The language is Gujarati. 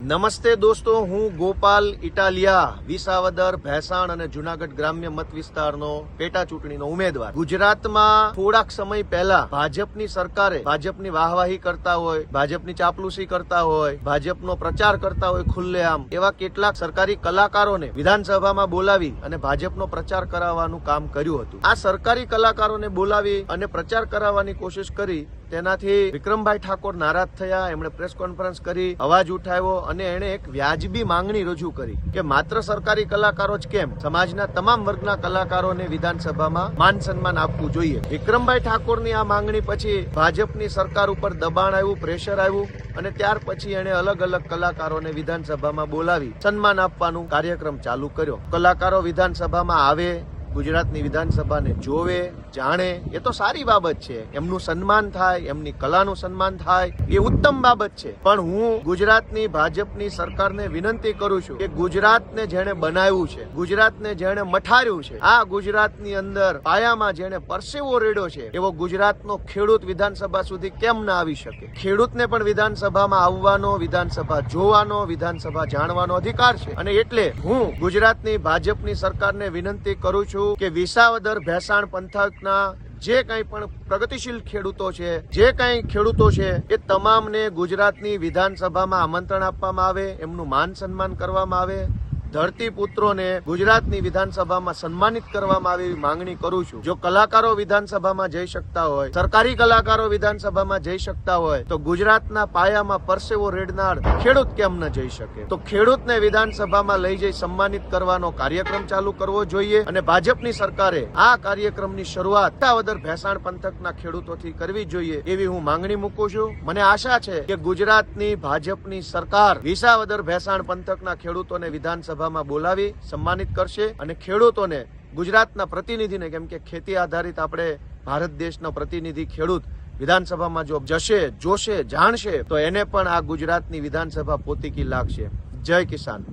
નમસ્તે દોસ્તો, હું ગોપાલ ઇટાલિયા, વિસાવદર, ભેસાણ અને જુનાગઢ ગ્રામ્ય મત વિસ્તારનો પેટા ચૂંટણીનો ઉમેદવાર. ગુજરાતમાં થોડાક સમય પહેલા ભાજપની સરકારે ભાજપની વાહવાહી કરતા હોય, ભાજપની ચાપલુસી કરતા હોય, ભાજપનો પ્રચાર કરતા હોય ખુલ્લેઆમ એવા કેટલાક સરકારી કલાકારોને વિધાનસભામાં બોલાવી અને ભાજપનો પ્રચાર કરાવવાનું કામ કર્યું હતું. આ સરકારી કલાકારોને બોલાવી અને પ્રચાર કરાવવાની કોશિશ કરી, તેનાથી વિક્રમભાઈ ઠાકોર નારાજ થયા. એમણે પ્રેસ કોન્ફરન્સ કરી, અવાજ ઉઠાવ્યો અને એણે એક વ્યાજબી માંગણી રજૂ કરી કે માત્ર સરકારી કલાકારો જ કેમ, સમાજના તમામ વર્ગના કલાકારોને વિધાનસભામાં માન સન્માન આપવું જોઈએ. વિક્રમભાઈ ઠાકોરની આ માંગણી પછી ભાજપની સરકાર ઉપર દબાણ આવ્યું, પ્રેશર આવ્યું અને ત્યાર પછી એણે અલગ અલગ કલાકારોને વિધાનસભામાં બોલાવી સન્માન આપવાનું કાર્યક્રમ ચાલુ કર્યો. કલાકારો વિધાનસભામાં આવે, ગુજરાતની વિધાનસભાને જોવે, જાણે, એ તો સારી બાબત છે. એમનું સન્માન થાય, એમની કલાનું સન્માન થાય, એ ઉત્તમ બાબત છે. પણ હું ગુજરાતની ભાજપની સરકારને વિનંતી કરું છું કે ગુજરાતને જેણે બનાવ્યું છે, ગુજરાતને જેણે મઠાર્યું છે, આ ગુજરાતની અંદર પાયામાં જેણે પરસેવો રેડ્યો છે, એવો ગુજરાતનો ખેડૂત વિધાનસભા સુધી કેમ ના આવી શકે? ખેડૂતને પણ વિધાનસભામાં આવવાનો, વિધાનસભા જોવાનો, વિધાનસભા જાણવાનો અધિકાર છે. અને એટલે હું ગુજરાતની ભાજપની સરકારને વિનંતી કરું છું કે વિસાવદર ભેસાણ પંથકના જે કંઈ પણ પ્રગતિશીલ ખેડૂતો છે, જે કંઈ ખેડૂતો છે, એ તમામને ગુજરાતની વિધાનસભામાં આમંત્રણ આપવામાં આવે, એમનું માન સન્માન કરવામાં આવે, ધરતીપુત્રોને ગુજરાતની વિધાનસભામાં સન્માનિત કરવામાં આવે એવી માંગણી કરું છું. જો કલાકારો વિધાનસભામાં જઈ શકતા હોય, સરકારી કલાકારો વિધાનસભામાં જઈ શકતા હોય, તો ગુજરાતના પાયામાં પરસેવો રેડનાર ખેડૂત કેમ ન જઈ શકે? તો ખેડૂતને વિધાનસભામાં લઈ જઈ સન્માનિત કરવાનો કાર્યક્રમ ચાલુ કરવો જોઈએ અને ભાજપની સરકારે આ કાર્યક્રમની શરૂઆત વિસાવદર ભેસાણ પંથકના ખેડૂતોથી કરવી જોઈએ એવી હું માંગણી મૂકું છું. મને આશા છે કે ગુજરાતની ભાજપની સરકાર વિસાવદર ભેસાણ પંથકના ખેડૂતોને વિધાનસભા બોલાવી સન્માનિત કરશે અને ખેડૂતોને, ગુજરાતના પ્રતિનિધિને, કેમ કે ખેતી આધારિત આપણે ભારત દેશનો પ્રતિનિધિ ખેડૂત વિધાનસભામાં જો જશે, જોશે, જાણશે, તો એને પણ આ ગુજરાતની વિધાનસભા પોતીકી લાગશે. જય કિસાન.